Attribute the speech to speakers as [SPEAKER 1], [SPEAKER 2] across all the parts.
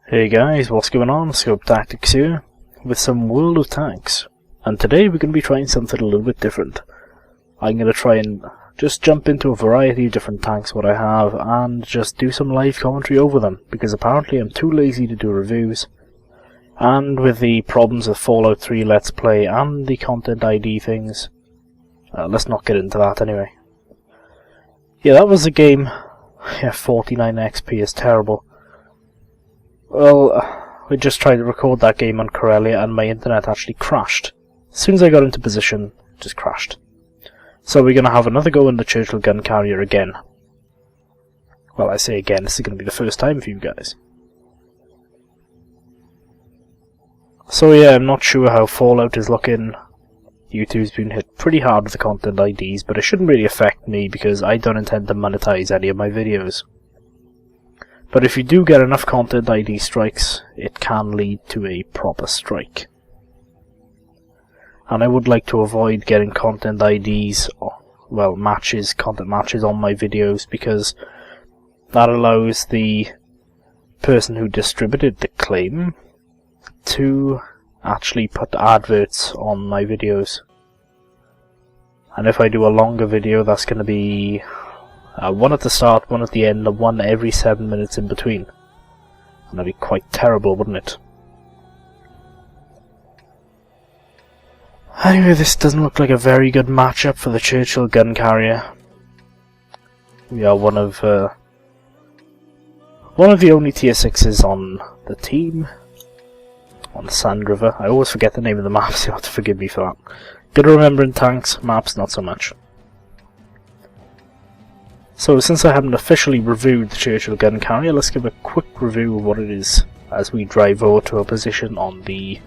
[SPEAKER 1] Hey guys, what's going on? Scopetactics here, with some World of Tanks. And today we're going to be trying something a little bit different. I'm going to try and just jump into a variety of different tanks what I have, and just do some live commentary over them, because apparently I'm too lazy to do reviews. And with the problems with Fallout 3 Let's Play and the Content ID things, let's not get into that anyway. Yeah, that was the game. Yeah, 49 XP is terrible. Well, we just tried to record that game on Corellia and my internet actually crashed. As soon as I got into position, it just crashed. So we're going to have another go in the Churchill gun carrier again. Well, I say again, this is going to be the first time for you guys. So yeah, I'm not sure how Fallout is looking. YouTube's been hit pretty hard with the content IDs, but it shouldn't really affect me because I don't intend to monetize any of my videos. But if you do get enough content ID strikes, it can lead to a proper strike. And I would like to avoid getting content IDs, well, content matches on my videos, because that allows the person who distributed the claim to actually put adverts on my videos. And if I do a longer video, that's going to be one at the start, one at the end, and one every 7 minutes in between. And that'd be quite terrible, wouldn't it? Anyway, this doesn't look like a very good matchup for the Churchill gun carrier. We are one of the only tier 6s on the team. On Sand River. I always forget the name of the maps, you have to forgive me for that. Good to remember in tanks, maps not so much. So since I haven't officially reviewed the Churchill gun carrier, let's give a quick review of what it is as we drive over to a position on the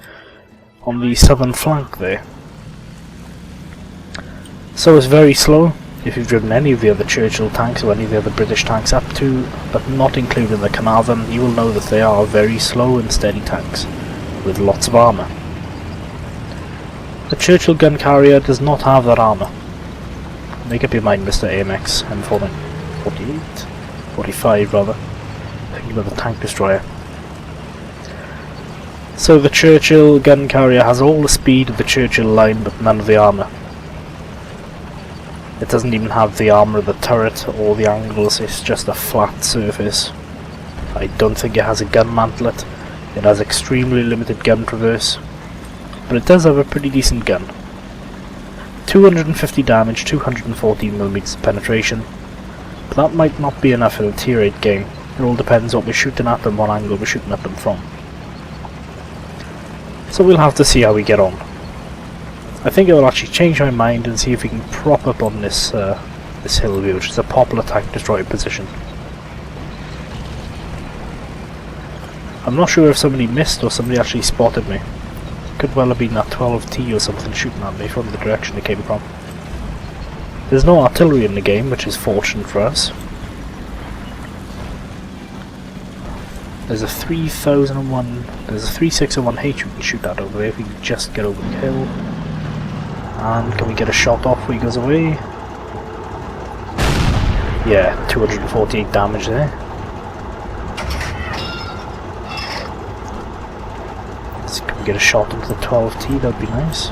[SPEAKER 1] southern flank there. So it's very slow. If you've driven any of the other Churchill tanks or any of the other British tanks up to, but not including the Carnarvon, you will know that they are very slow and steady tanks with lots of armour. The Churchill gun carrier does not have that armour. Make up your mind, Mr. AMX. I'm falling 48? 45 rather. Thinking about the tank destroyer. So the Churchill gun carrier has all the speed of the Churchill line but none of the armour. It doesn't even have the armour of the turret or the angles, it's just a flat surface. I don't think it has a gun mantlet. It has extremely limited gun traverse. But it does have a pretty decent gun. 250 damage, 214mm penetration, but that might not be enough in a tier 8 game. It all depends what we're shooting at them, what angle we're shooting at them from. So we'll have to see how we get on. I think I will actually change my mind and see if we can prop up on this this hill view, which is a popular tank destroyer position. I'm not sure if somebody missed or somebody actually spotted me. Could well have been that 12T or something shooting at me from the direction it came from. There's no artillery in the game, which is fortunate for us. There's a 3001, there's a 3601H we can shoot at over there if we can just get over the hill. And can we get a shot off where he goes away? Yeah, 248 damage there. Can we get a shot into the 12T, that'd be nice.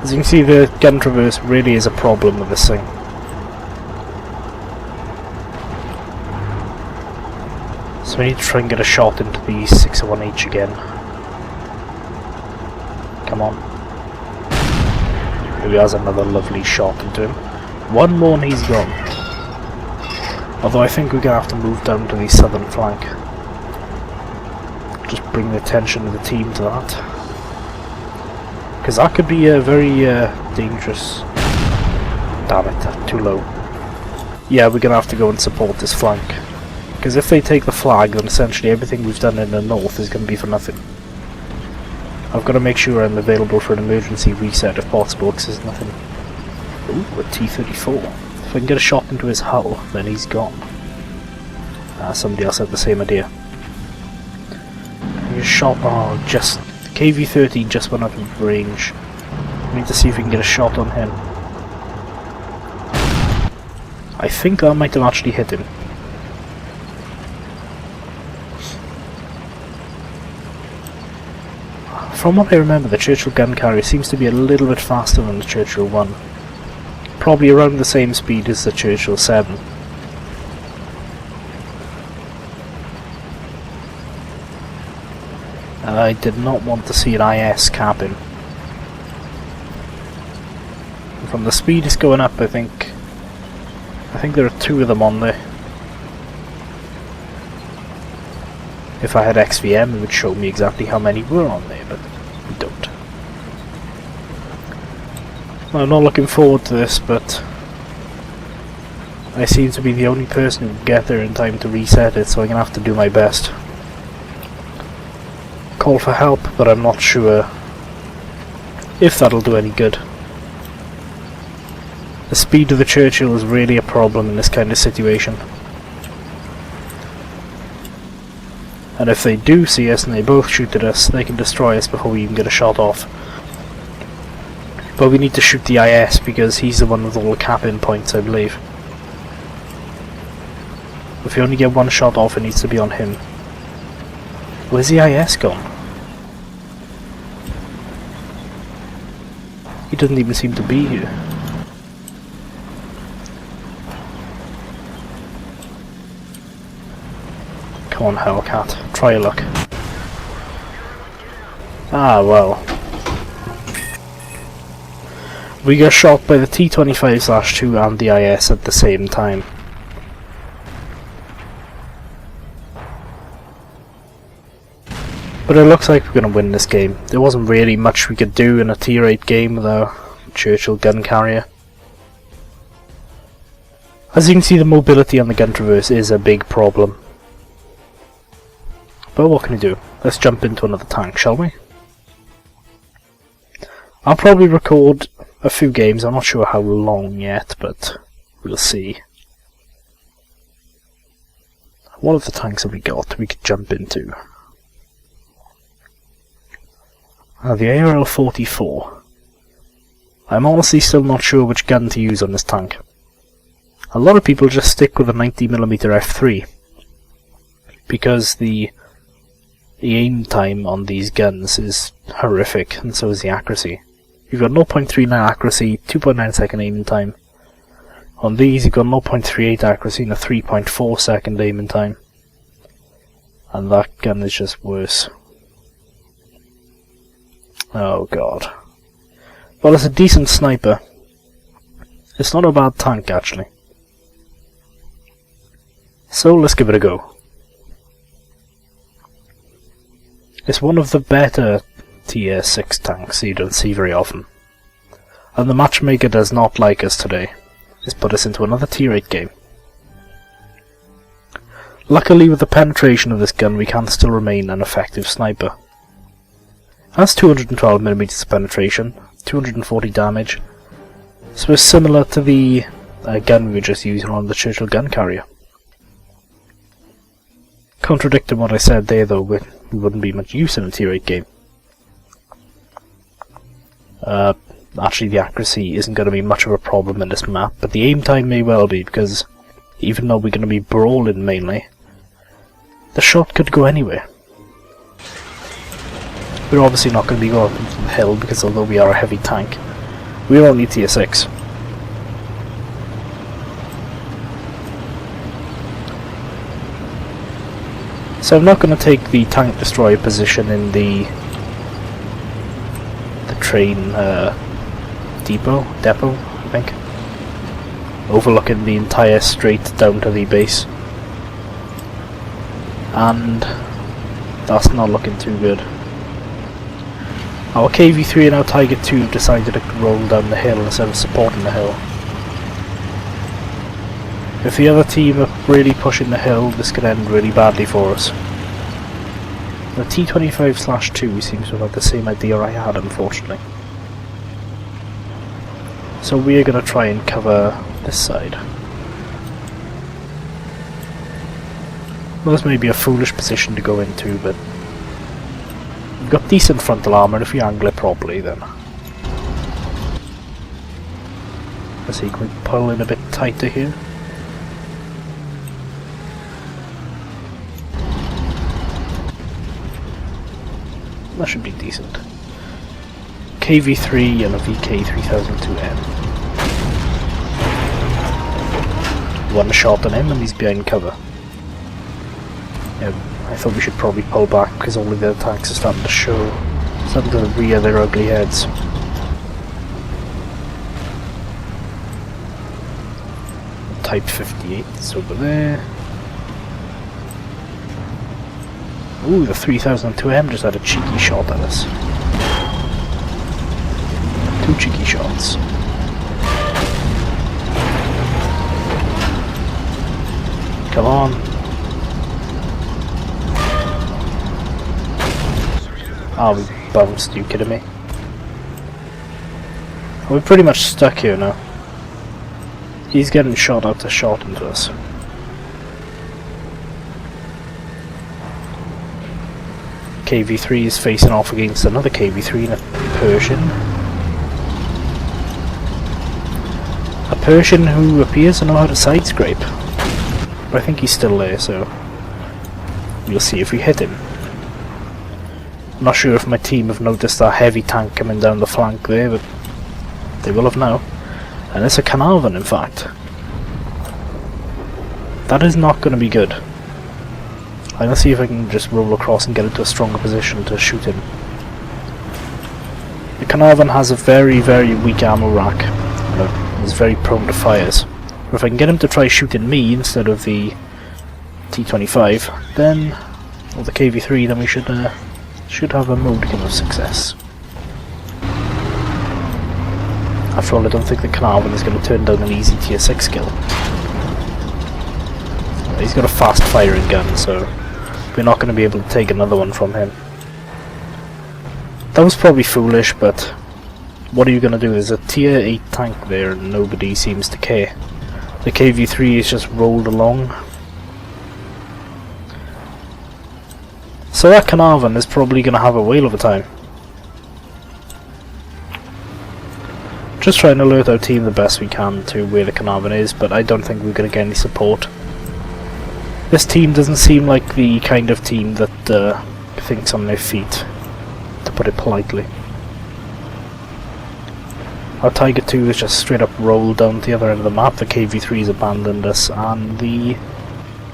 [SPEAKER 1] As you can see, the gun traverse really is a problem with this thing. So we need to try and get a shot into the 601H again. Come on. Here he has another lovely shot into him. One more and he's gone. Although I think we're going to have to move down to the southern flank. Just bring the attention of the team to that, because that could be a very dangerous. Damn it, that's too low. Yeah, we're gonna have to go and support this flank, because if they take the flag, then essentially everything we've done in the north is going to be for nothing. I've got to make sure I'm available for an emergency reset if possible, because there's nothing. Ooh, a T-34. If I can get a shot into his hull, then he's gone. Somebody else had the same idea. Shot, oh, just KV-13 just went out of range. We need to see if we can get a shot on him. I think that might have actually hit him. From what I remember, the Churchill gun carrier seems to be a little bit faster than the Churchill 1. Probably around the same speed as the Churchill 7. I did not want to see an IS cabin. From the speed it's going up, I think there are 2 of them on there. If I had XVM, it would show me exactly how many were on there, but we don't. Well, I'm not looking forward to this, but I seem to be the only person who can get there in time to reset it, so I'm going to have to do my best. Call for help, but I'm not sure if that'll do any good. The speed of the Churchill is really a problem in this kind of situation. And if they do see us and they both shoot at us, they can destroy us before we even get a shot off. But we need to shoot the IS because he's the one with all the cap-in points, I believe. If we only get one shot off, it needs to be on him. Where's the IS gone? He doesn't even seem to be here. Come on, Hellcat, try your luck. Ah, well. We got shot by the T-25/2 and the IS at the same time. But it looks like we're going to win this game. There wasn't really much we could do in a tier 8 game with our Churchill gun carrier. As you can see, the mobility on the gun traverse is a big problem. But what can we do? Let's jump into another tank, shall we? I'll probably record a few games, I'm not sure how long yet, but we'll see. What of the tanks have we got we could jump into? The ARL-44. I'm honestly still not sure which gun to use on this tank. A lot of people just stick with a 90mm f3 because the aim time on these guns is horrific, and so is the accuracy. You've got 0.39 accuracy, 2.9 second aiming time. On these you've got 0.38 accuracy and a 3.4 second aiming time. And that gun is just worse. Oh god. Well, it's a decent sniper. It's not a bad tank, actually. So let's give it a go. It's one of the better tier 6 tanks you don't see very often. And the matchmaker does not like us today. He's put us into another tier 8 game. Luckily, with the penetration of this gun, we can still remain an effective sniper. That's 212mm penetration, 240 damage, so it's similar to the gun we were just using on the Churchill gun carrier. Contradicting what I said there though, we wouldn't be much use in a tier 8 game. Actually the accuracy isn't going to be much of a problem in this map, but the aim time may well be, because even though we're going to be brawling mainly, the shot could go anywhere. We're obviously not going to be going up the hill, because although we are a heavy tank, we're only tier 6. So I'm not going to take the tank destroyer position in the train depot, I think, overlooking the entire strait down to the base, and that's not looking too good. Our KV-3 and our Tiger 2 decided to roll down the hill instead of supporting the hill. If the other team are really pushing the hill, this could end really badly for us. The T-25/2 seems to have had the same idea I had, unfortunately. So we are going to try and cover this side. Well, this may be a foolish position to go into, but we've got decent frontal armour, and if we angle it properly then... Let's see, can we pull in a bit tighter here? That should be decent. KV3 and a VK3002M. One shot on him and he's behind cover. Yeah, I thought we should probably pull back because all of the other tanks are starting to starting to rear their ugly heads. Type 58 is over there. Ooh, the 3002M just had a cheeky shot at us. 2 cheeky shots. Come on. Ah, we bounced, you kidding me? We're pretty much stuck here now. He's getting shot after shot into us. KV3 is facing off against another KV3 in a Persian. A Persian who appears to know how to side scrape. But I think he's still there, so we'll see if we hit him. I'm not sure if my team have noticed that heavy tank coming down the flank there, but they will have now. And it's a Carnarvon, in fact. That is not going to be good. I'm going to see if I can just roll across and get into a stronger position to shoot him. The Carnarvon has a very, very weak ammo rack. He's very prone to fires. But if I can get him to try shooting me instead of the T-25, then, or the KV-3, then we should have a modicum of success. After all, I don't think the Carnarvon is going to turn down an easy tier 6 kill. He's got a fast firing gun, so we're not going to be able to take another one from him. That was probably foolish, but what are you going to do? There's a tier 8 tank there and nobody seems to care. The KV-3 is just rolled along. So that Carnarvon is probably going to have a whale of a time. Just trying to alert our team the best we can to where the Carnarvon is, but I don't think we're going to get any support. This team doesn't seem like the kind of team that thinks on their feet, to put it politely. Our Tiger 2 is just straight up rolled down to the other end of the map. The KV-3 has abandoned us, and the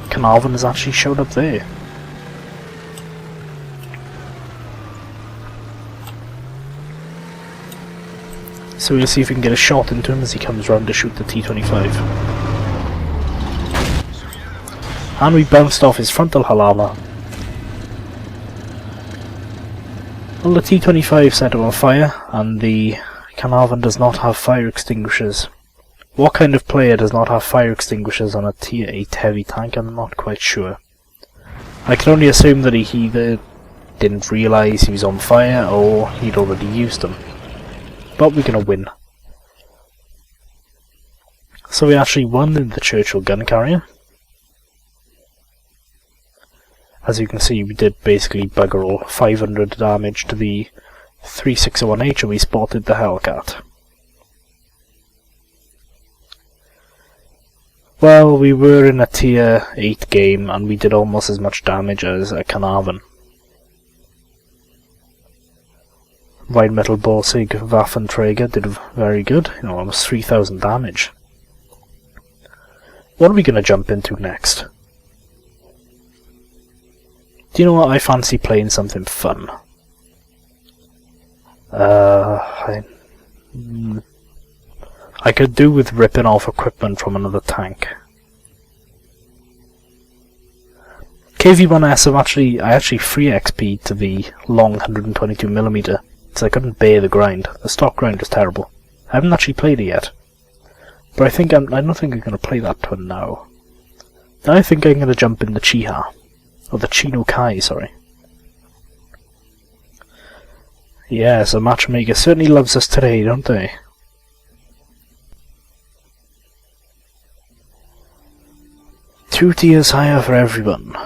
[SPEAKER 1] Carnarvon has actually showed up there. So we'll see if we can get a shot into him as he comes round to shoot the T-25. And we bounced off his frontal hull armour. Well, the T-25 set him on fire, and the Carnarvon does not have fire extinguishers. What kind of player does not have fire extinguishers on a tier 8 heavy tank? I'm not quite sure. I can only assume that he either didn't realise he was on fire, or he'd already used them. But we're going to win. So we actually won in the Churchill gun carrier. As you can see, we did basically bugger all. 500 damage to the 361H, and we spotted the Hellcat. Well, we were in a tier 8 game, and we did almost as much damage as a Carnarvon. Rheinmetall Borsig Waffenträger did very good, almost 3000 damage. What are we going to jump into next? Do you know what? I fancy playing something fun. I could do with ripping off equipment from another tank. KV-1S I actually free XP to the long 122mm. So I couldn't bear the grind. The stock grind was terrible. I haven't actually played it yet. But I don't think I'm going to play that one now. Now I think I'm going to jump in the Chiha. Or the Chino Kai, sorry. Yes, a matchmaker certainly loves us today, don't they? Two tiers higher for everyone.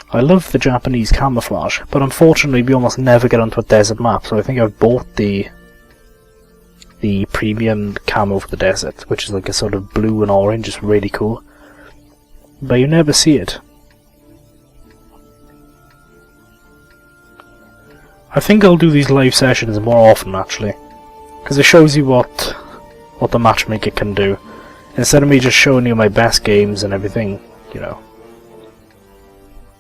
[SPEAKER 1] I love the Japanese camouflage, but unfortunately we almost never get onto a desert map, so I think I've bought the premium camo for the desert, which is like a sort of blue and orange. It's really cool. But you never see it. I think I'll do these live sessions more often actually, because it shows you what the matchmaker can do. Instead of me just showing you my best games and everything, you know,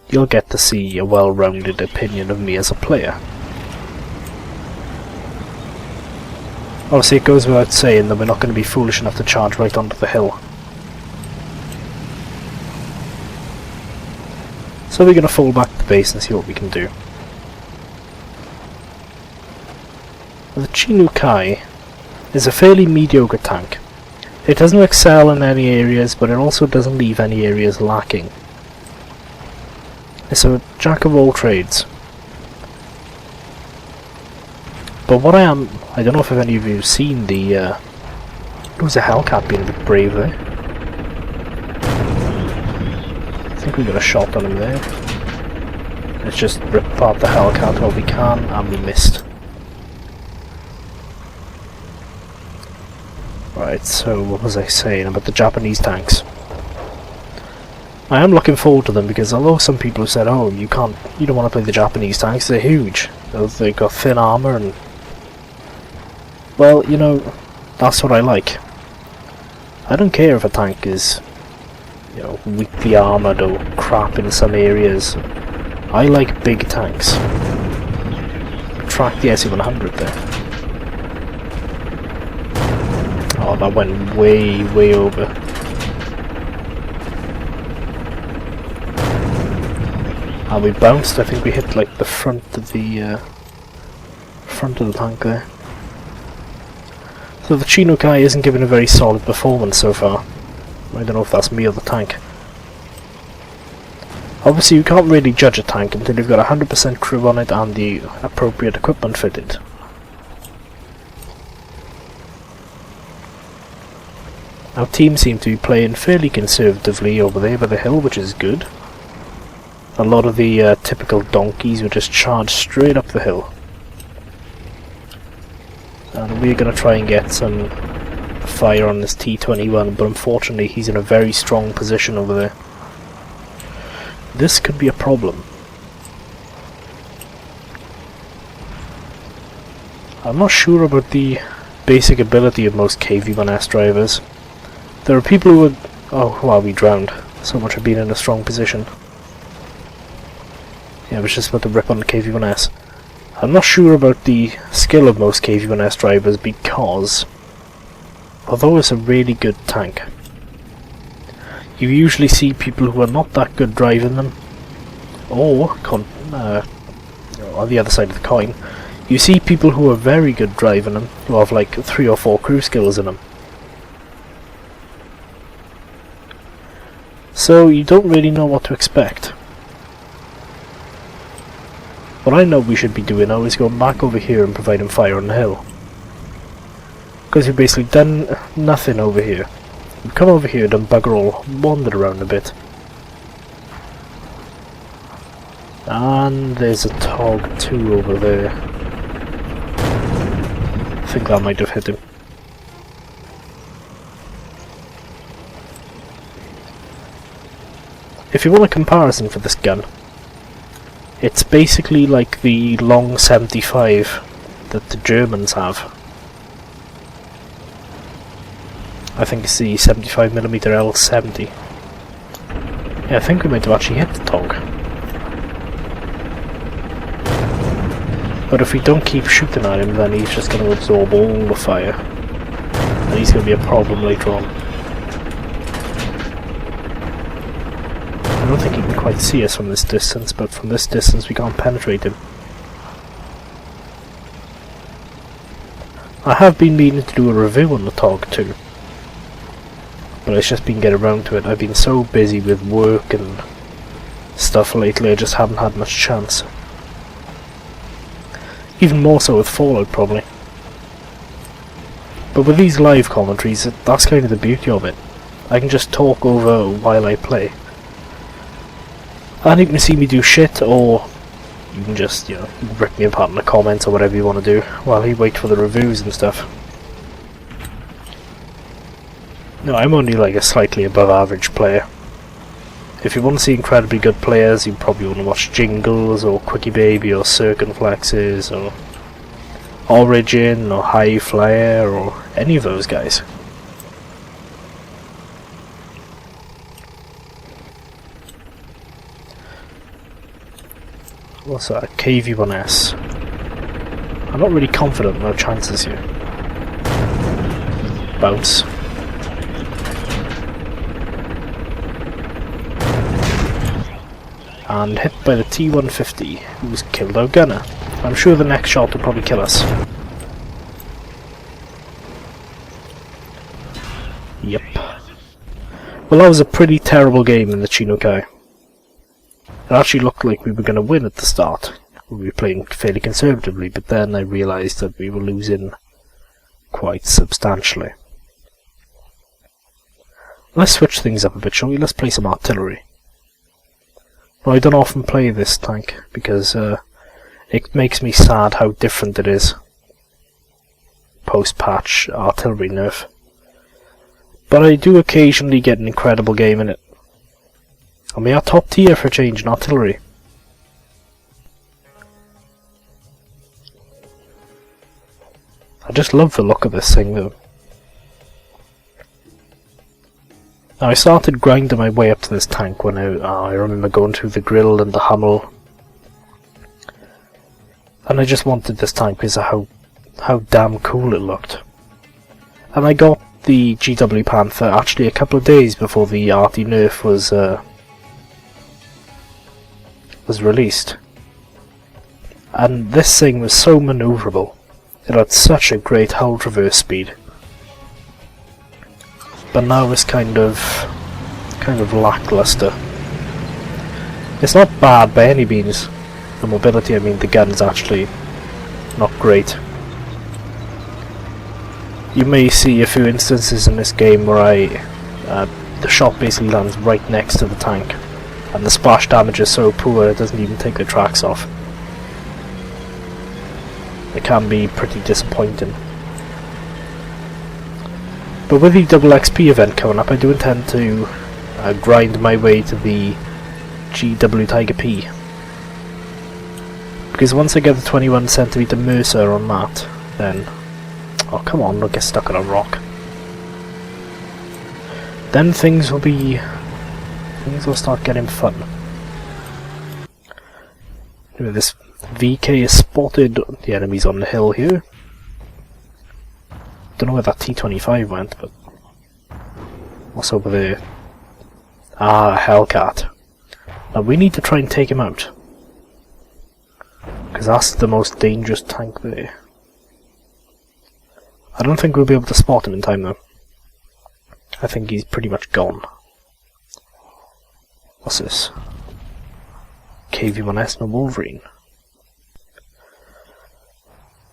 [SPEAKER 1] you'll get to see a well-rounded opinion of me as a player. Obviously it goes without saying that we're not going to be foolish enough to charge right onto the hill. So we're going to fall back to the base and see what we can do. The Chinukai is a fairly mediocre tank. It doesn't excel in any areas, but it also doesn't leave any areas lacking. It's a jack of all trades. But what I don't know if any of you have seen the, there was a Hellcat being a bit brave there. I think we got a shot on him there. Let's just rip apart the Hellcat while we can, and we missed. Right, so what was I saying about the Japanese tanks? I am looking forward to them because although some people have said, oh, you don't want to play the Japanese tanks, they're huge. They've got thin armour and... Well, you know, that's what I like. I don't care if a tank is, you know, weakly armoured or crap in some areas. I like big tanks. Track the SE-100 there. Oh, that went way, way over. And we bounced. I think we hit like the front of the tank there. So the Chinukai isn't giving a very solid performance so far. I don't know if that's me or the tank. Obviously you can't really judge a tank until you've got 100% crew on it and the appropriate equipment fitted. Our team seem to be playing fairly conservatively over there by the hill, which is good. A lot of the typical donkeys would just charge straight up the hill. And we're going to try and get some fire on this T-21, but unfortunately he's in a very strong position over there. This could be a problem. I'm not sure about the basic ability of most KV-1S drivers. There are people who would... Oh, wow, we drowned. So much for being in a strong position. Yeah, I was just about to rip on the KV-1S. I'm not sure about the skill of most KV-1S drivers because, although it's a really good tank, you usually see people who are not that good driving them, or, on the other side of the coin, you see people who are very good driving them, who have like 3 or 4 crew skills in them. So you don't really know what to expect. What I know we should be doing now is going back over here and providing fire on the hill. Because we've basically done nothing over here. We've come over here, done bugger all, wandered around a bit. And there's a Tog 2 over there. I think that might have hit him. If you want a comparison for this gun, it's basically like the long 75 that the Germans have. I think it's the 75mm L70. Yeah, I think we might have actually hit the Tog. But if we don't keep shooting at him, then he's just going to absorb all the fire. And he's going to be a problem later on. I don't think he can quite see us from this distance, but from this distance we can't penetrate him. I have been meaning to do a review on the Tog too, but it's just been getting around to it. I've been so busy with work and stuff lately, I just haven't had much chance. Even more so with Fallout probably. But with these live commentaries, that's kind of the beauty of it. I can just talk over while I play. And you can see me do shit, or you can just, you know, rip me apart in the comments or whatever you want to do, while you wait for the reviews and stuff. No, I'm only like a slightly above average player. If you want to see incredibly good players, you probably want to watch Jingles or Quickie Baby or Circumflexes or Origin or High Flyer or any of those guys. What's that? KV1S. I'm not really confident in our chances here. Bounce. And hit by the T-150, who's killed our gunner. I'm sure the next shot will probably kill us. Yep. Well, that was a pretty terrible game in the Chinokai. It actually looked like we were going to win at the start. We were playing fairly conservatively, but then I realised that we were losing quite substantially. Let's switch things up a bit, shall we? Let's play some artillery. Well, I don't often play this tank because it makes me sad how different it is post-patch artillery nerf. But I do occasionally get an incredible game in it. And we are top tier for a change in artillery. I just love the look of this thing though. Now I started grinding my way up to this tank when I remember going through the grill and the Hummel. And I just wanted this tank because of how damn cool it looked. And I got the GW Panther actually a couple of days before the arty nerf was released. And this thing was so manoeuvrable. It had such a great hull traverse speed. But now it's kind of lackluster. It's not bad by any means. The mobility, I mean, the gun's actually not great. You may see a few instances in this game where the shot basically lands right next to the tank, and the splash damage is so poor it doesn't even take the tracks off. It can be pretty disappointing. But with the double XP event coming up, I do intend to grind my way to the GW Tiger P. Because once I get the 21cm Mercer on that, then... oh come on, don't get stuck on a rock. Then things will start getting fun. Anyway, this VK is spotted, the enemy's on the hill here. Don't know where that T-25 went, but... what's over there? Ah, a Hellcat. Now we need to try and take him out. Because that's the most dangerous tank there. I don't think we'll be able to spot him in time though. I think he's pretty much gone. What's this? KV1S and a Wolverine.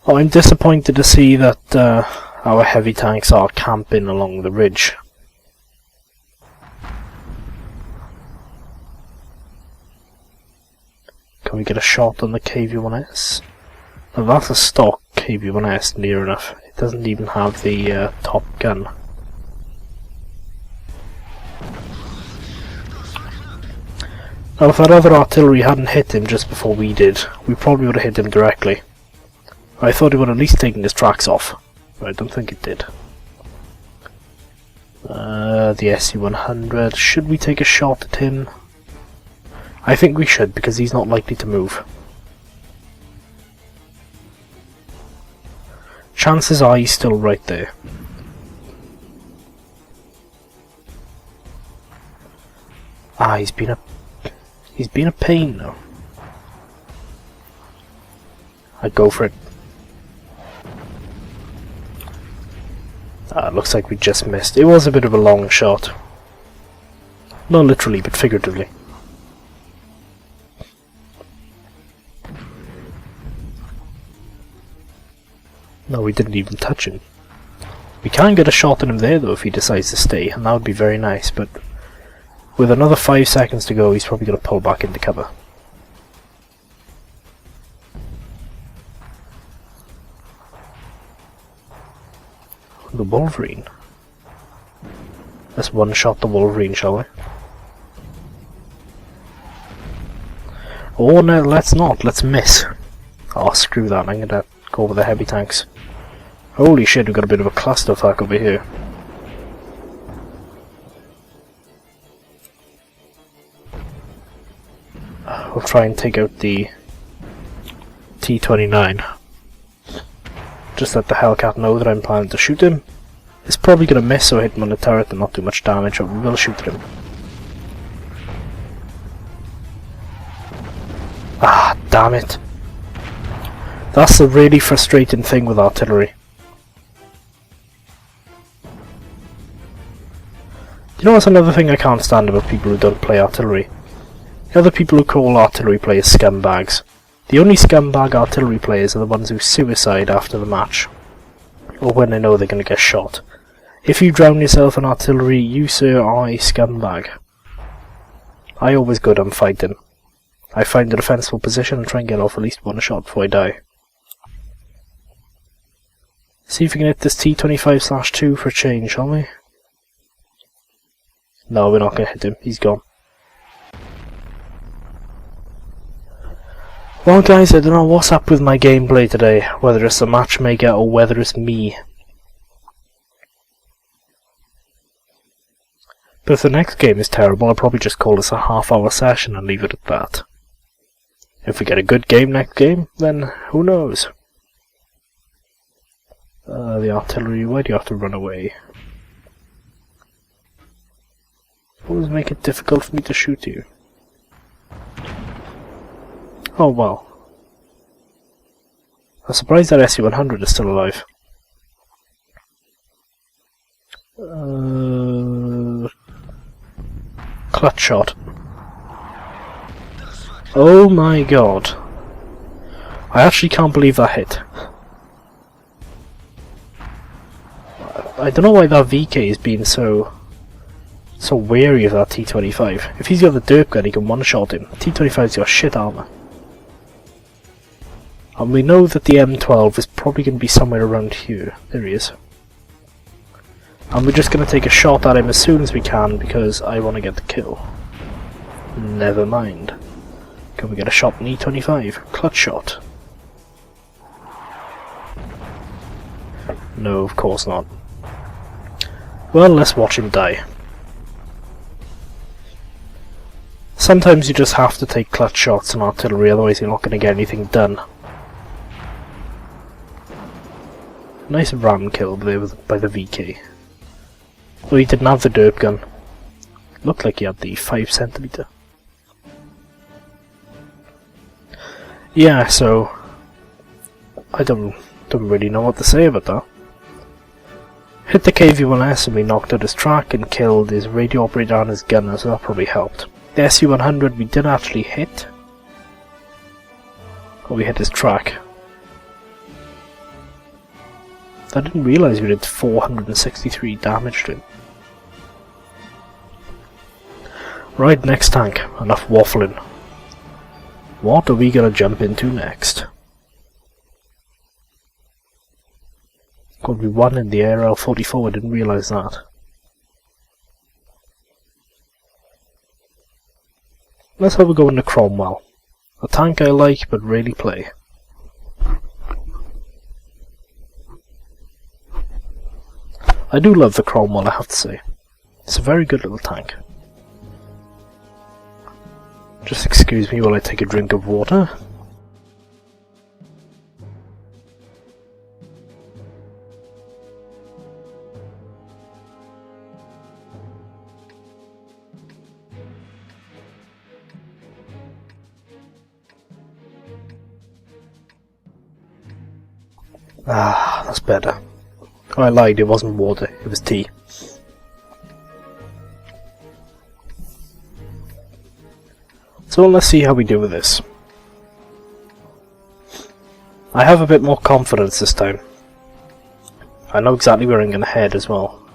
[SPEAKER 1] Oh, I'm disappointed to see that our heavy tanks are camping along the ridge. Can we get a shot on the KV1S? Now that's a stock KV1S near enough. It doesn't even have the top gun. Now if that other artillery hadn't hit him just before we did, we probably would have hit him directly. I thought it would have at least taken his tracks off, but I don't think it did. The SC-100, should we take a shot at him? I think we should, because he's not likely to move. Chances are he's still right there. Ah, he's been a pain though. I'd go for it. Looks like we just missed. It was a bit of a long shot. Not literally, but figuratively. No, we didn't even touch him. We can get a shot at him there though if he decides to stay, and that would be very nice, but with another 5 seconds to go he's probably going to pull back into cover. The Wolverine. Let's one-shot the Wolverine, shall we? Oh no, let's not. Let's miss. Oh, screw that. I'm gonna go with the heavy tanks. Holy shit, we've got a bit of a clusterfuck over here. We'll try and take out the T-29. Just let the Hellcat know that I'm planning to shoot him. It's probably going to miss or hit him on the turret and not do much damage, but we will shoot him. Ah, damn it. That's the really frustrating thing with artillery. You know what's another thing I can't stand about people who don't play artillery? The other people who call artillery players scumbags. The only scumbag artillery players are the ones who suicide after the match, or when they know they're going to get shot. If you drown yourself in artillery, you, sir, are a scumbag. I always go down fighting. I find a defensible position and try and get off at least one shot before I die. See if we can hit this T-25/2 for a change, shall we? No, we're not going to hit him. He's gone. Well guys, I don't know what's up with my gameplay today, whether it's the matchmaker or whether it's me. But if the next game is terrible, I'll probably just call this a half-hour session and leave it at that. If we get a good game next game, then who knows? The artillery, why do you have to run away? Always make it difficult for me to shoot you. Oh well. I'm surprised that SU-100 is still alive. Clutch shot. Oh my god. I actually can't believe that hit. I don't know why that VK is being so wary of that T-25. If he's got the derp gun, he can one-shot him. T-25's got shit armor. And we know that the M12 is probably going to be somewhere around here. There he is. And we're just going to take a shot at him as soon as we can because I want to get the kill. Never mind. Can we get a shot in E25? Clutch shot. No, of course not. Well, let's watch him die. Sometimes you just have to take clutch shots in artillery, otherwise you're not going to get anything done. Nice ram kill there by the VK. Though he didn't have the derp gun. Looked like he had the 5cm. Yeah, so I don't really know what to say about that. Hit the KV-1S and we knocked out his track and killed his radio operator and his gunner, so that probably helped. The SU-100 we did actually hit. Oh, we hit his track. I didn't realise we did 463 damage to him. Right, next tank. Enough waffling. What are we gonna jump into next? God, we won in the ARL-44, I didn't realise that. Let's have a go into Cromwell. A tank I like but rarely play. I do love the Cromwell, I have to say. It's a very good little tank. Just excuse me while I take a drink of water. Ah, that's better. Oh, I lied, it wasn't water, it was tea. So let's see how we do with this. I have a bit more confidence this time. I know exactly where I'm going to head as well.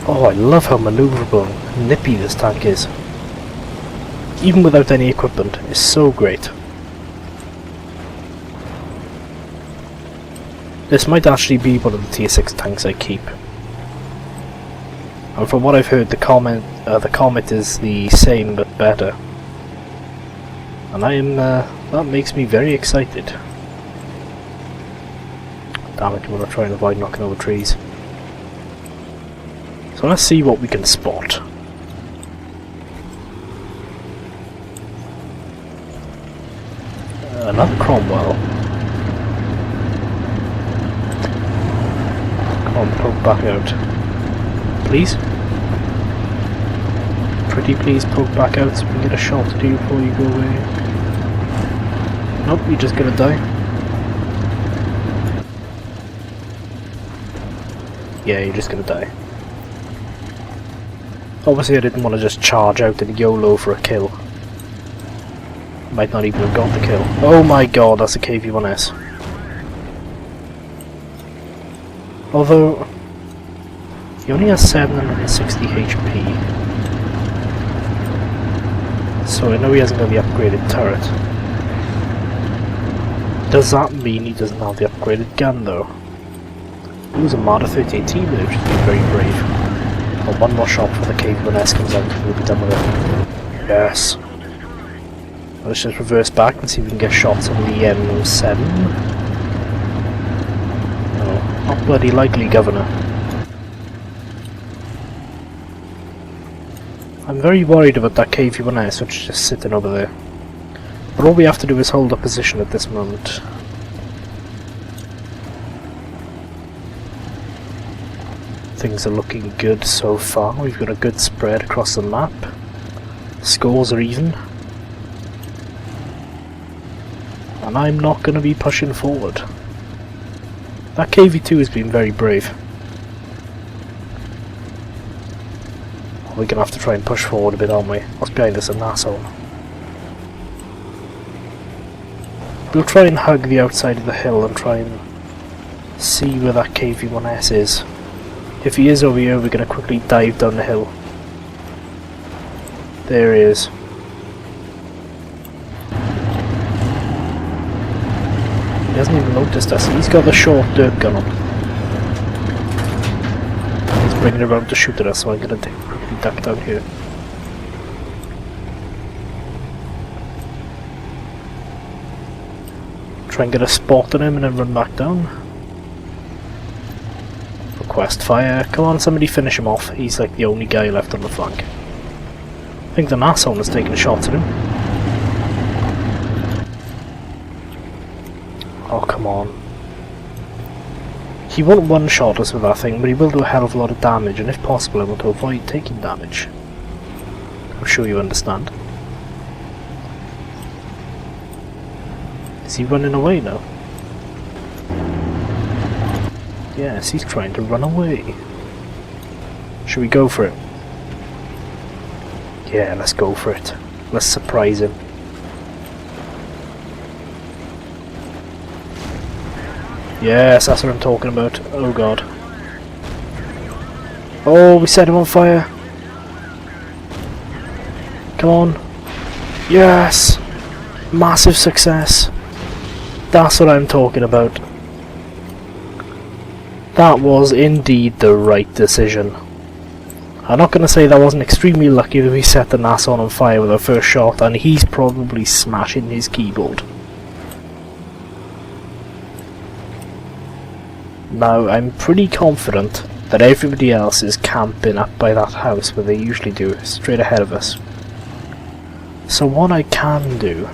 [SPEAKER 1] Oh, I love how manoeuvrable and nippy this tank is. Even without any equipment, it's so great. This might actually be one of the tier 6 tanks I keep. And from what I've heard, the Comet is the same but better. And that makes me very excited. Damn it, I'm gonna try and avoid knocking over trees. So let's see what we can spot. Another Cromwell. Come on, poke back out. Please? Pretty please poke back out so we can get a shot to you before you go away. Nope, you're just gonna die. Yeah, you're just gonna die. Obviously I didn't want to just charge out and YOLO for a kill. Might not even have got the kill. Oh my god, that's a KV-1S. Although, he only has 760 HP. So I know he hasn't got the upgraded turret. Does that mean he doesn't have the upgraded gun though? He was a Marder 3018 with it, which has been very brave. Well, one more shot before the KV-1S comes out and we'll be done with it. Yes. Let's just reverse back and see if we can get shots on the M7. No, not bloody likely, Governor. I'm very worried about that KV-1S, which is just sitting over there. But all we have to do is hold our position at this moment. Things are looking good so far. We've got a good spread across the map. Scores are even. And I'm not going to be pushing forward. That KV-2 has been very brave. We're going to have to try and push forward a bit, aren't we? What's behind us? An asshole. We'll try and hug the outside of the hill and try and see where that KV-1S is. If he is over here, we're going to quickly dive down the hill. There he is. He hasn't even noticed us. He's got the short dirt gun on. He's bringing it around to shoot at us, so I'm going to quickly duck down here. Try and get a spot on him and then run back down. Request fire. Come on, somebody finish him off. He's like the only guy left on the flank. I think the Nashorn has taken shots at him. Oh, come on. He won't one-shot us with that thing, but he will do a hell of a lot of damage, and if possible I want to avoid taking damage. I'm sure you understand. Is he running away now? Yes, he's trying to run away. Should we go for it? Yeah, let's go for it. Let's surprise him. Yes, that's what I'm talking about. Oh god. Oh, we set him on fire. Come on. Yes! Massive success. That's what I'm talking about. That was indeed the right decision. I'm not going to say that wasn't extremely lucky that we set the Nashorn on fire with our first shot, and he's probably smashing his keyboard. Now, I'm pretty confident that everybody else is camping up by that house where they usually do, straight ahead of us. So what I can do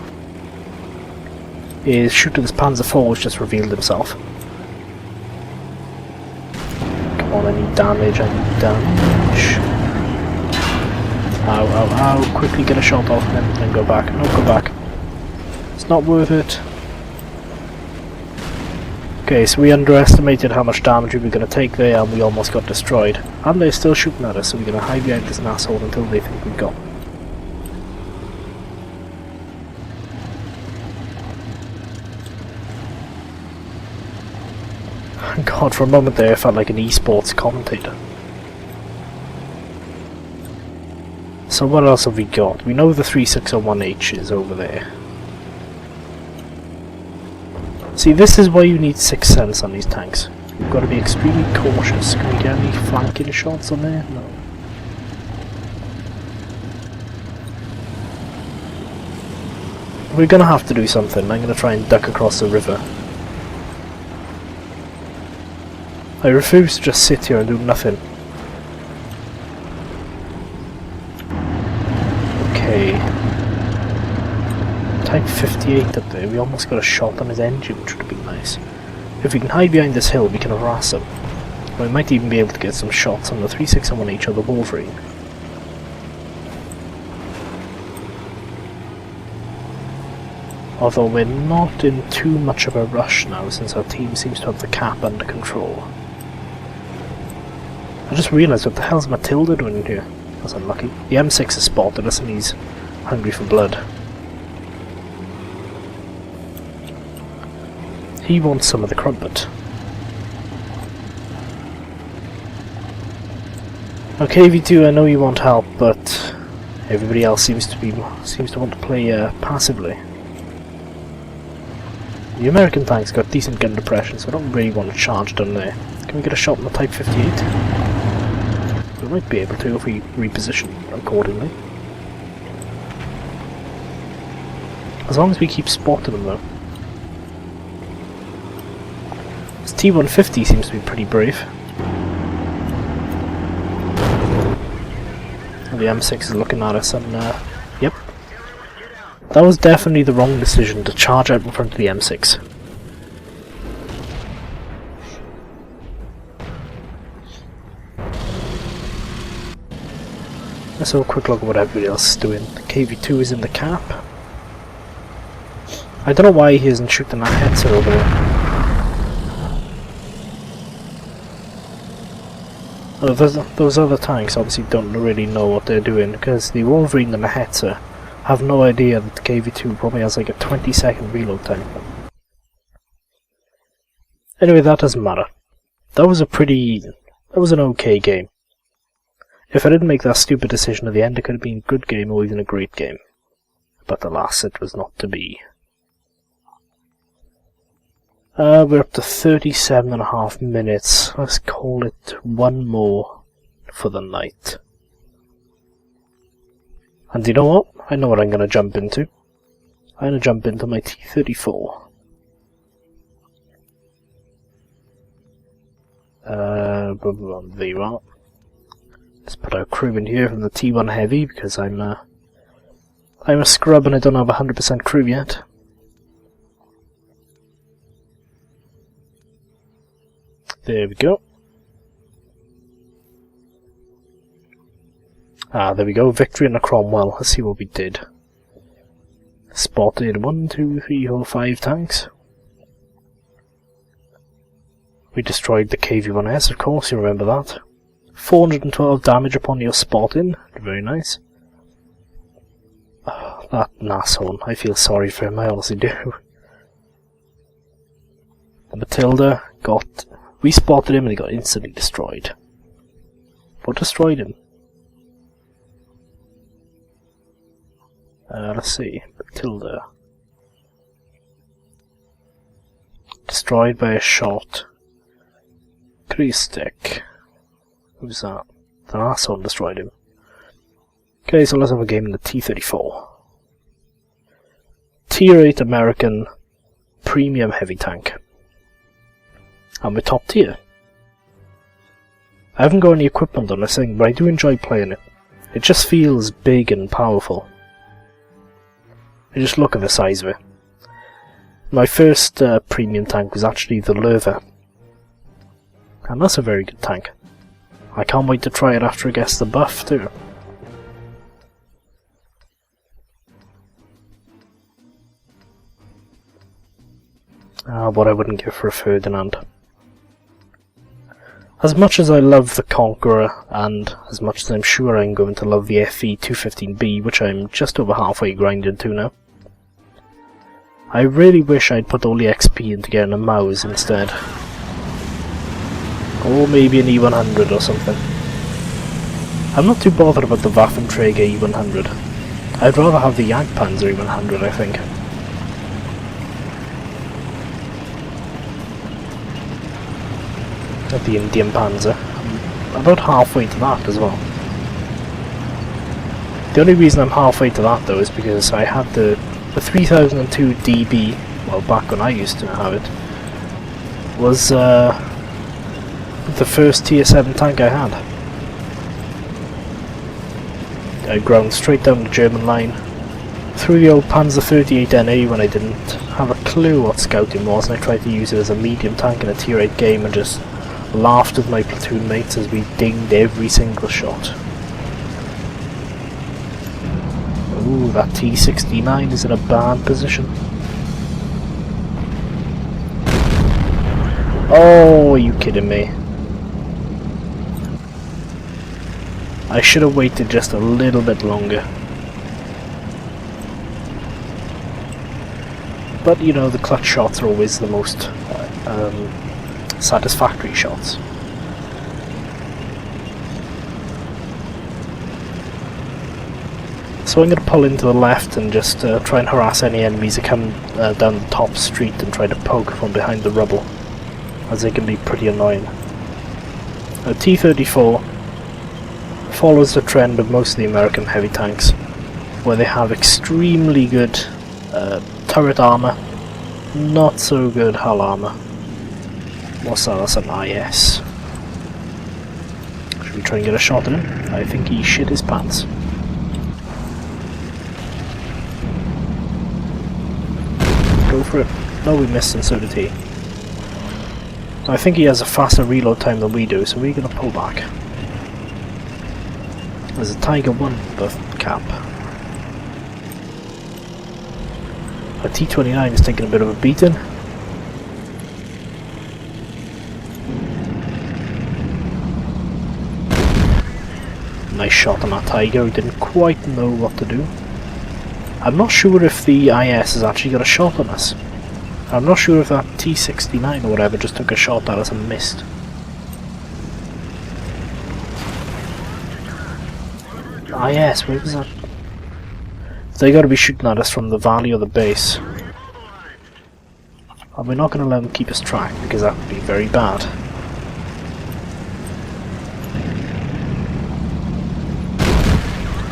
[SPEAKER 1] is shoot at this Panzer IV which just revealed himself. Come on, I need damage, I need damage. Ow, ow, ow, quickly get a shot off him, then go back. No, go back. It's not worth it. Okay, so we underestimated how much damage we were going to take there and we almost got destroyed. And they're still shooting at us, so we're going to hide behind this asshole until they think we've got. God, for a moment there I felt like an esports commentator. So what else have we got? We know the 3601H is over there. See, this is why you need 6th sense on these tanks. You've got to be extremely cautious. Can we get any flanking shots on there? No. We're gonna have to do something. I'm gonna try and duck across the river. I refuse to just sit here and do nothing. Okay. Type 58 up there. We almost got a shot on his engine, which would have been nice. If we can hide behind this hill, we can harass him. We might even be able to get some shots on the 361H or the Wolverine. Although we're not in too much of a rush now, since our team seems to have the cap under control. I just realised, what the hell's Matilda doing in here? That's unlucky. The M6 has spotted us and he's hungry for blood. He wants some of the crumpet. Okay, V2, I know you want help, but everybody else seems to want to play passively. The American tank's got decent gun depression, so I don't really want to charge down there. Can we get a shot on the Type 58? We might be able to if we reposition accordingly. As long as we keep spotting them though. This T-150 seems to be pretty brave. The M6 is looking at us and, yep. That was definitely the wrong decision to charge out in front of the M6. Let's have a quick look at what everybody else is doing. KV2 is in the cap. I don't know why he isn't shooting that hetzer over there. Oh, those other tanks obviously don't really know what they're doing, because the Wolverine and the hetzer have no idea that the KV2 probably has like a 20-second reload time. Anyway, that doesn't matter. That was an okay game. If I didn't make that stupid decision at the end, it could have been a good game or even a great game. But alas, it was not to be. We're up to 37.5 minutes. Let's call it one more for the night. And you know what? I know what I'm going to jump into. I'm going to jump into my T-34. There you are. Let's put our crew in here from the T1 Heavy, because I'm a scrub and I don't have 100% crew yet. There we go. Ah, there we go. Victory in the Cromwell. Let's see what we did. Spotted 1, 2, 3, 4, 5 tanks. We destroyed the KV-1S, of course, you remember that. 412 damage upon your spotting. Very nice. Oh, that Nashorn. I feel sorry for him, I honestly do. The Matilda got... We spotted him and he got instantly destroyed. What destroyed him? Let's see. Matilda. Destroyed by a shot. Christek. Who's that? The last one destroyed him. Okay, so let's have a game in the T-34. Tier 8 American premium heavy tank. And we're top tier. I haven't got any equipment on this thing, but I do enjoy playing it. It just feels big and powerful. I just look at the size of it. My first premium tank was actually the Lerva. And that's a very good tank. I can't wait to try it after it gets the buff too. What I wouldn't give for a Ferdinand. As much as I love the Conqueror, and as much as I'm sure I'm going to love the FE 215B, which I'm just over halfway grinded to now, I really wish I'd put all the XP into getting a Maus instead. Or maybe an E100 or something. I'm not too bothered about the Waffenträger E100. I'd rather have the Jagdpanzer E100, I think. Not the Indian Panzer. I'm about halfway to that as well. The only reason I'm halfway to that though is because I had the The 3002 DB, well back when I used to have it, was the first tier 7 tank I had. I ground straight down the German line, through the old Panzer 38 NA when I didn't have a clue what scouting was, and I tried to use it as a medium tank in a tier 8 game and just laughed with my platoon mates as we dinged every single shot. Ooh, that T69 is in a bad position. Oh, are you kidding me? I should have waited just a little bit longer. But you know, the clutch shots are always the most satisfactory shots. So I'm going to pull into the left and just try and harass any enemies that come down the top street and try to poke from behind the rubble, as they can be pretty annoying. A T-34 follows the trend of most of the American heavy tanks, where they have extremely good turret armor, not so good hull armor. What's that? That's an IS. Should we try and get a shot at him? I think he shit his pants. Go for it. No, we missed, and so did he. I think he has a faster reload time than we do, so we're going to pull back. There's a Tiger 1 above cap. A T-29 is taking a bit of a beating. Nice shot on that Tiger, who didn't quite know what to do. I'm not sure if the IS has actually got a shot on us. I'm not sure if that T-69 or whatever just took a shot at us and missed. IS, where was that? They gotta be shooting at us from the valley or the base. And we're not gonna let them keep us tracked, because that would be very bad.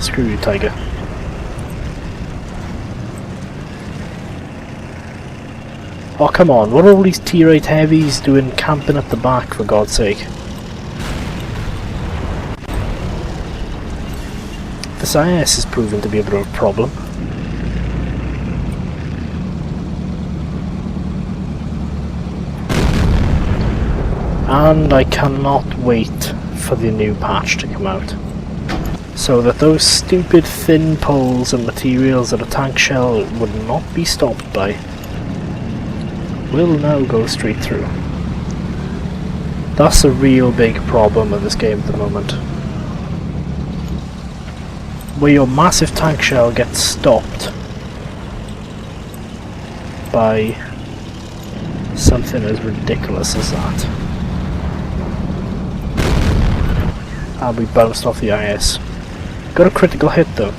[SPEAKER 1] Screw you, Tiger. Oh come on, what are all these tier 8 heavies doing camping at the back, for God's sake? This IS is proving to be a bit of a problem. And I cannot wait for the new patch to come out, so that those stupid thin poles and materials that a tank shell would not be stopped by will now go straight through. That's a real big problem in this game at the moment, where your massive tank shell gets stopped by something as ridiculous as that. And we bounced off the IS. Got a critical hit though.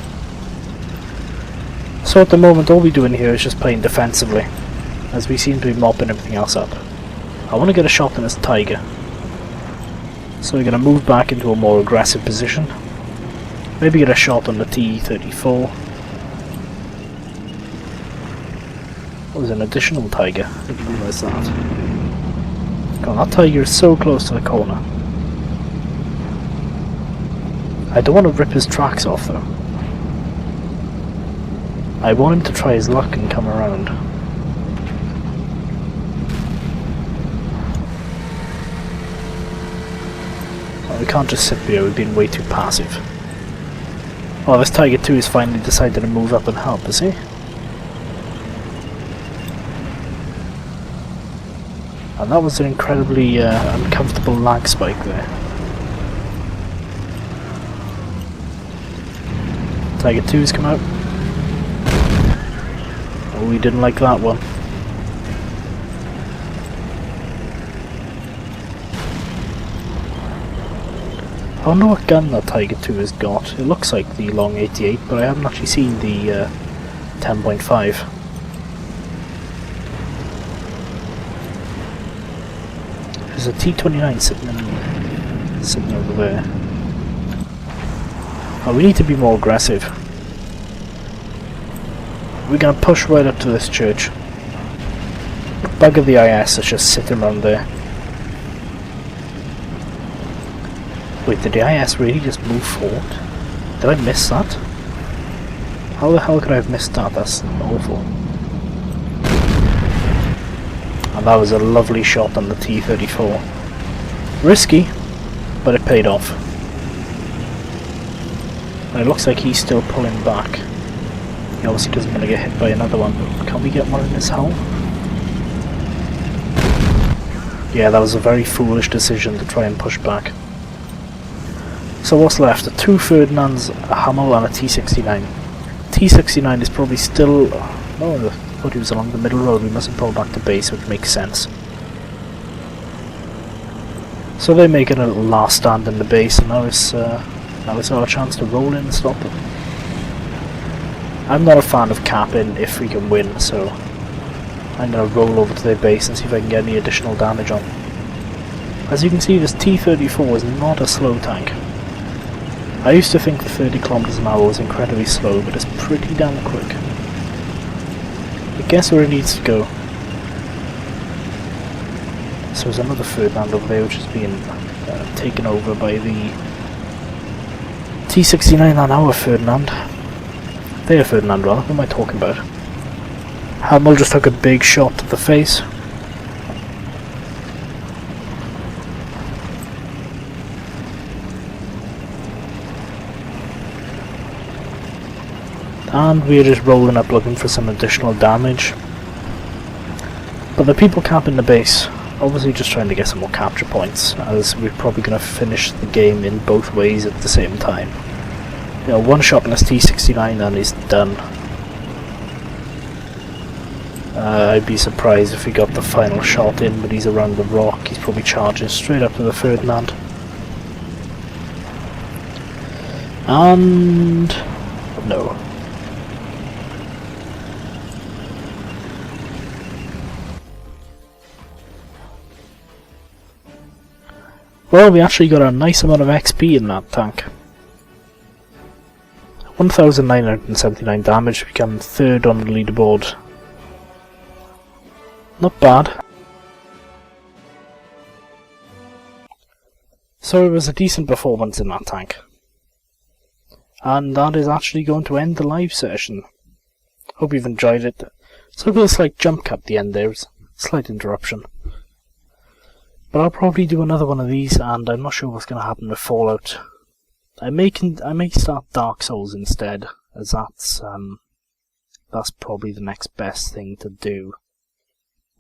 [SPEAKER 1] So at the moment all we're doing here is just playing defensively, as we seem to be mopping everything else up. I want to get a shot on this Tiger, so we're going to move back into a more aggressive position. Maybe get a shot on the T-34. Oh, there's an additional Tiger. I didn't realise that. God, that Tiger is so close to the corner. I don't want to rip his tracks off though. I want him to try his luck and come around. We can't just sit here, we've been way too passive. Oh, this Tiger 2 has finally decided to move up and help, has he? And that was an incredibly uncomfortable lag spike there. Tiger 2's come out. Oh, we didn't like that one. I wonder what gun that Tiger 2 has got. It looks like the long 88, but I haven't actually seen the 10.5. There's a T-29 sitting over there. Oh, we need to be more aggressive. we're gonna push right up to this church. Bug of the IS is just sitting around there. Wait, did the IS really just move forward? Did I miss that? How the hell could I have missed that? That's awful. And that was a lovely shot on the T-34. Risky, but it paid off. And it looks like he's still pulling back. He obviously doesn't want to get hit by another one, but can we get one in his hull? Yeah, that was a very foolish decision to try and push back. So what's left? The 2 Ferdinands, a Hamel and a T-69. T-69 is probably still... no, I thought he was along the middle road. We must have pulled back to base, which makes sense. So they're making a little last stand in the base, and now it's our chance to roll in and stop them. I'm not a fan of capping if we can win, so I'm going to roll over to their base and see if I can get any additional damage on. As you can see, this T-34 is not a slow tank. I used to think the 30 km an hour was incredibly slow, but it's pretty damn quick. I guess where it needs to go. So there's another Ferdinand over there which is being taken over by the T-69 and our Ferdinand. Their Ferdinand rather, what am I talking about? Hamel just took a big shot to the face. And we're just rolling up looking for some additional damage. But the people camping the base, obviously just trying to get some more capture points, as we're probably going to finish the game in both ways at the same time. You know, one shot on his T-69 and he's done. I'd be surprised if he got the final shot in, but he's around the rock. He's probably charging straight up to the Ferdinand. And... no. Well, we actually got a nice amount of XP in that tank. 1,979 damage, become 3rd on the leaderboard. Not bad. So it was a decent performance in that tank. And that is actually going to end the live session. Hope you've enjoyed it. So a little slight jump cut at the end there, slight interruption. But I'll probably do another one of these, and I'm not sure what's going to happen with Fallout. I may start Dark Souls instead, as that's probably the next best thing to do.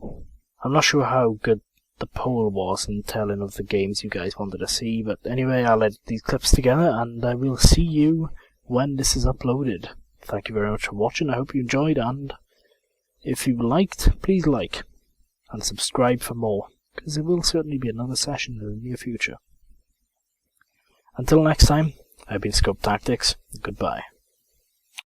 [SPEAKER 1] I'm not sure how good the poll was in telling of the games you guys wanted to see, but anyway, I'll edit these clips together, and I will see you when this is uploaded. Thank you very much for watching, I hope you enjoyed, and if you liked, please like, and subscribe for more, because there will certainly be another session in the near future. Until next time, I've been Scopetactics, goodbye.